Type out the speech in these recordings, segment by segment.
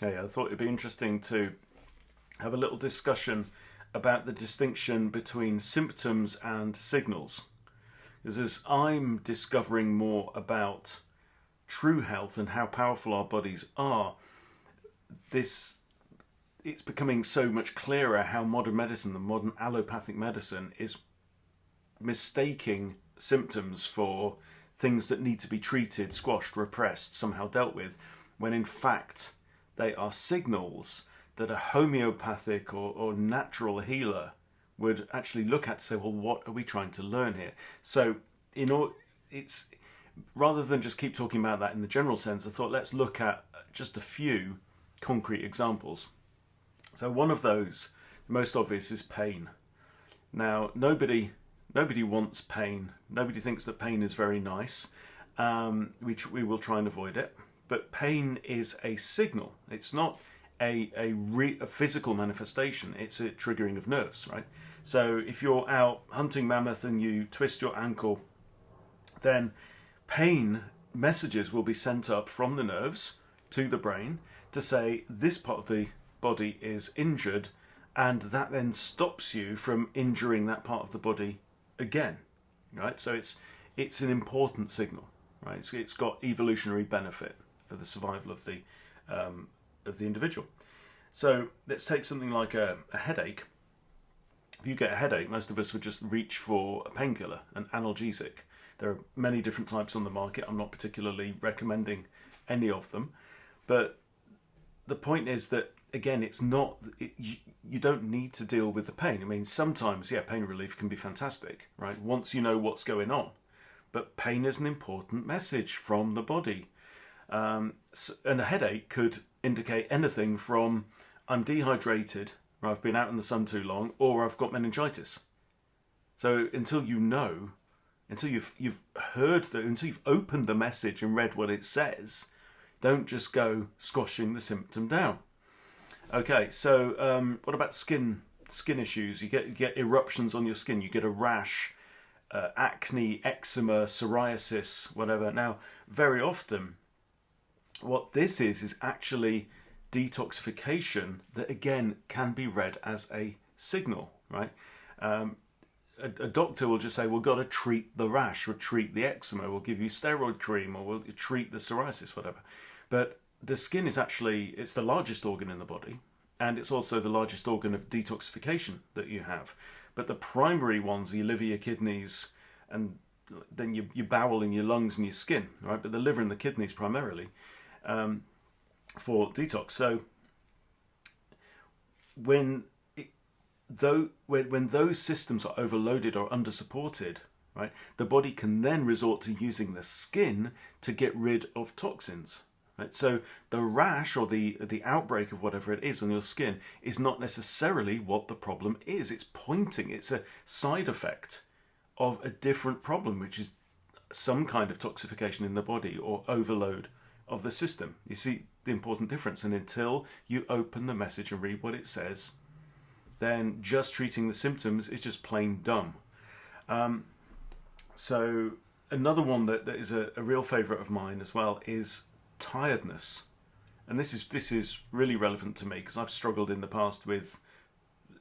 Hey, I thought it'd be interesting to have a little discussion about the distinction between symptoms and signals. Because as I'm discovering more about true health and how powerful our bodies are, this it's becoming so much clearer how modern medicine, the modern allopathic medicine, is mistaking symptoms for things that need to be treated, squashed, repressed, somehow dealt with, when in fact they are signals that a homeopathic or natural healer would actually look at to say, well, what are we trying to learn here? So, it's rather than just keep talking about that in the general sense, I thought let's look at just a few concrete examples. So one of those, the most obvious, is pain. Now, nobody wants pain. Nobody thinks that pain is very nice. We will try and avoid it. But pain is a signal. It's not a physical manifestation. It's a triggering of nerves, right? So if you're out hunting mammoth and you twist your ankle, then pain messages will be sent up from the nerves to the brain to say this part of the body is injured, and that then stops you from injuring that part of the body again, right? So it's an important signal, right? It's got evolutionary benefit for the survival of the individual. So let's take something like a headache. If you get a headache, most of us would just reach for a painkiller, an analgesic. There are many different types on the market. I'm not particularly recommending any of them, but the point is that, again, you don't need to deal with the pain. I mean, sometimes, pain relief can be fantastic, right? Once you know what's going on. But pain is an important message from the body. And a headache could indicate anything from I'm dehydrated, or I've been out in the sun too long, or I've got meningitis. So until you've heard until you've opened the message and read what it says, don't just go squashing the symptom down. Okay, so what about skin issues? You get eruptions on your skin. You get a rash, acne, eczema, psoriasis, whatever. Now, very often, what this is actually detoxification that, again, can be read as a signal, right? A doctor will just say, we've got to treat the rash, or treat the eczema, we'll give you steroid cream, or we'll treat the psoriasis, whatever. But the skin is it's the largest organ in the body, and it's also the largest organ of detoxification that you have. But the primary ones are your liver, your kidneys, and then your bowel and your lungs and your skin, right? But the liver and the kidneys primarily for detox. So when those systems are overloaded or under-supported, right, the body can then resort to using the skin to get rid of toxins. Right? So the rash or the outbreak of whatever it is on your skin is not necessarily what the problem is. It's a side effect of a different problem, which is some kind of toxification in the body or overload of the system. You see the important difference. And until you open the message and read what it says, then just treating the symptoms is just plain dumb. So another one that is a real favourite of mine as well is tiredness. And this is really relevant to me because I've struggled in the past with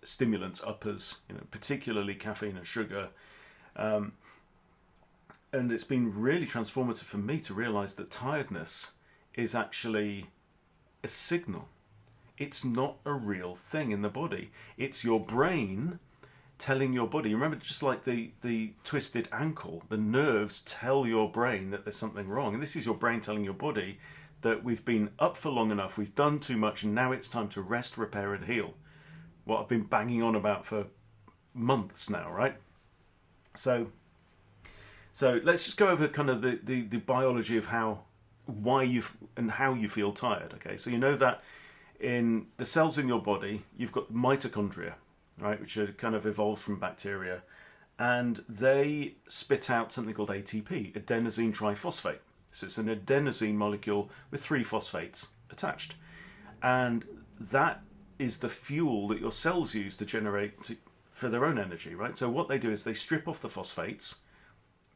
stimulants, uppers, particularly caffeine and sugar. And it's been really transformative for me to realise that tiredness is actually a signal. It's not a real thing in the body. It's your brain telling your body. Remember, just like the twisted ankle, the nerves tell your brain that there's something wrong. And this is your brain telling your body that we've been up for long enough, we've done too much, and now it's time to rest, repair, and heal. What I've been banging on about for months now, right? So let's just go over kind of the biology of why you feel tired. Okay, so you know that in the cells in your body, you've got mitochondria, right, which are kind of evolved from bacteria, and they spit out something called ATP, adenosine triphosphate. So it's an adenosine molecule with 3 phosphates attached, and that is the fuel that your cells use to generate for their own energy, right? So what they do is they strip off the phosphates,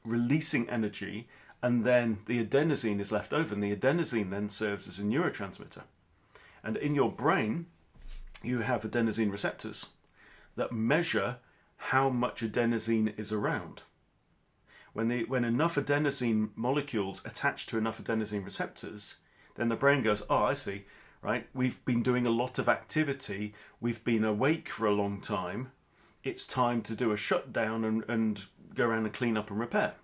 releasing energy, and then the adenosine is left over, and the adenosine then serves as a neurotransmitter. And in your brain, you have adenosine receptors that measure how much adenosine is around. When enough adenosine molecules attach to enough adenosine receptors, then the brain goes, oh, I see, right? We've been doing a lot of activity. We've been awake for a long time. It's time to do a shutdown and go around and clean up and repair,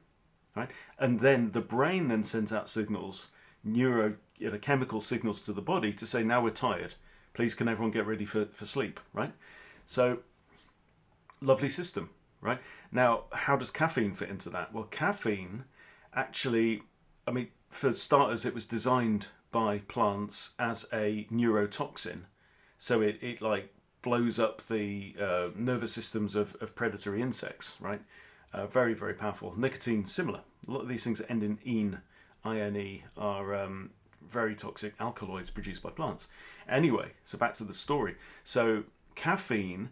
right? And then the brain then sends out signals, chemical signals to the body to say, now we're tired. Please, can everyone get ready for sleep, right? So, lovely system, right? Now, how does caffeine fit into that? Well, caffeine actually, I mean, for starters, it was designed by plants as a neurotoxin. So it like blows up the nervous systems of predatory insects, right? Very, very powerful. Nicotine, similar. A lot of these things that end in ine, are very toxic alkaloids produced by plants. Anyway, so back to the story. So caffeine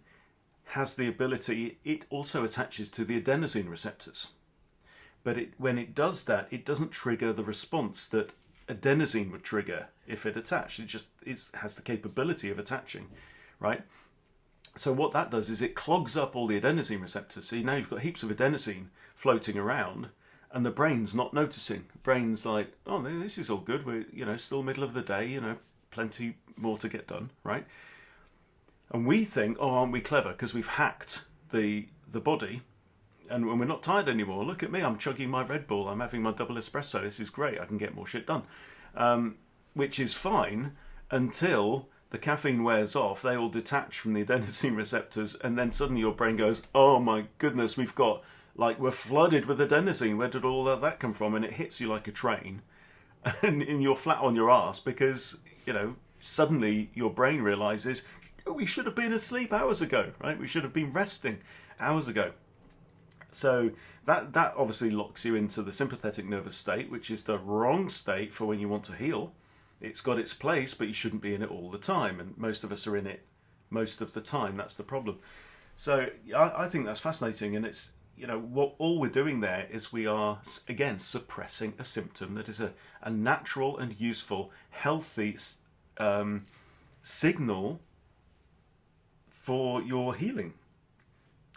has the ability, it also attaches to the adenosine receptors. But when it does that, it doesn't trigger the response that adenosine would trigger if it attached. It has the capability of attaching, right? So what that does is it clogs up all the adenosine receptors. So now you've got heaps of adenosine floating around, and the brain's not noticing. The brain's like, oh, this is all good. We're still middle of the day. Plenty more to get done, right? And we think, oh, aren't we clever? Because we've hacked the body, and when we're not tired anymore. Look at me, I'm chugging my Red Bull. I'm having my double espresso. This is great. I can get more shit done, which is fine until the caffeine wears off. They all detach from the adenosine receptors, and then suddenly your brain goes, oh my goodness, we're flooded with adenosine. Where did all of that come from? And it hits you like a train, and you're flat on your ass because suddenly your brain realizes, we should have been asleep hours ago, right? We should have been resting hours ago. So that obviously locks you into the sympathetic nervous state, which is the wrong state for when you want to heal. It's got its place, but you shouldn't be in it all the time. And most of us are in it most of the time. That's the problem. So I think that's fascinating. And it's, what all we're doing there is we are, again, suppressing a symptom that is a natural and useful, healthy signal for your healing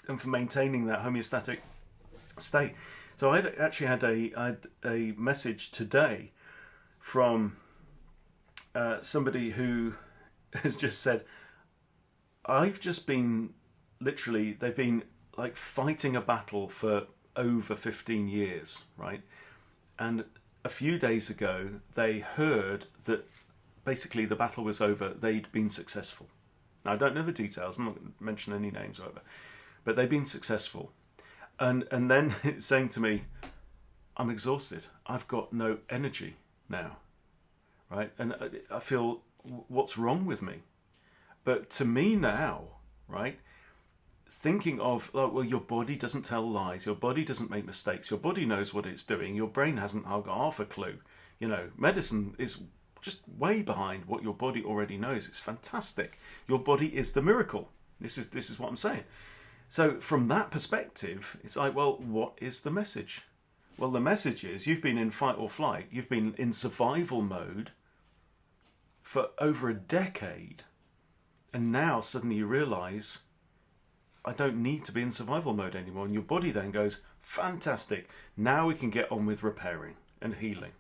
and for maintaining that homeostatic state. So I actually had a message today from somebody who has just said, I've just been they've been like fighting a battle for over 15 years, right? And a few days ago, they heard that basically the battle was over. They'd been successful. Now, I don't know the details. I'm not going to mention any names or whatever. But they've been successful. And then it's saying to me, I'm exhausted. I've got no energy now. Right? And I feel, what's wrong with me? But to me now, right, thinking of, well, your body doesn't tell lies. Your body doesn't make mistakes. Your body knows what it's doing. Your brain hasn't got half a clue. Medicine is just way behind what your body already knows. It's fantastic. Your body is the miracle. This is what I'm saying. So from that perspective, it's like, well, what is the message? Well, the message is you've been in fight or flight. You've been in survival mode for over a decade. And now suddenly you realise, I don't need to be in survival mode anymore. And your body then goes, fantastic. Now we can get on with repairing and healing.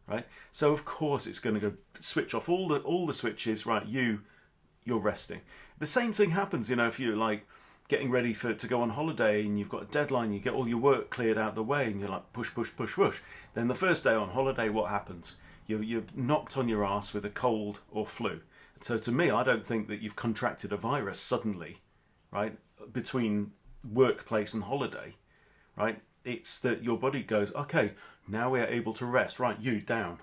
Right? So of course it's going to go switch off all the switches. Right? You're resting. The same thing happens, if you're like getting ready to go on holiday and you've got a deadline, you get all your work cleared out of the way, and you're like push. Then the first day on holiday, what happens? You're knocked on your ass with a cold or flu. So to me, I don't think that you've contracted a virus suddenly, right? Between workplace and holiday, right? It's that your body goes, okay, now we are able to rest. Right, you down.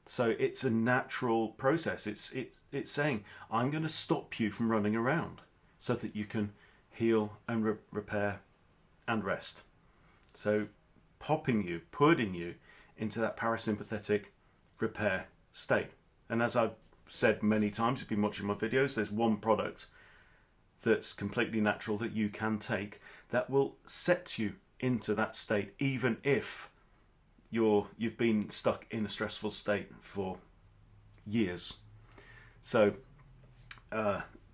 So it's a natural process. It's saying, I'm going to stop you from running around so that you can heal and repair and rest. So putting you into that parasympathetic repair state. And as I've said many times, if you've been watching my videos, there's one product that's completely natural that you can take that will set you into that state, even if you've been stuck in a stressful state for years. So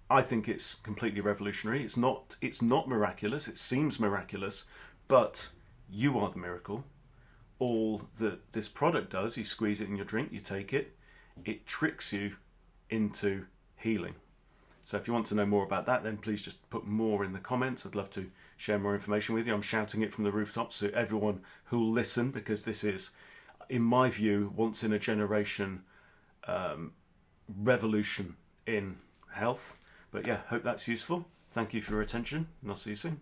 I think it's completely revolutionary. It's not miraculous. It seems miraculous, but you are the miracle. All that this product does, you squeeze it in your drink, you take it, it tricks you into healing. So if you want to know more about that, then please just put more in the comments. I'd love to share more information with you. I'm shouting it from the rooftops to everyone who will listen, because this is, in my view, once in a generation revolution in health. But yeah, hope that's useful. Thank you for your attention, and I'll see you soon.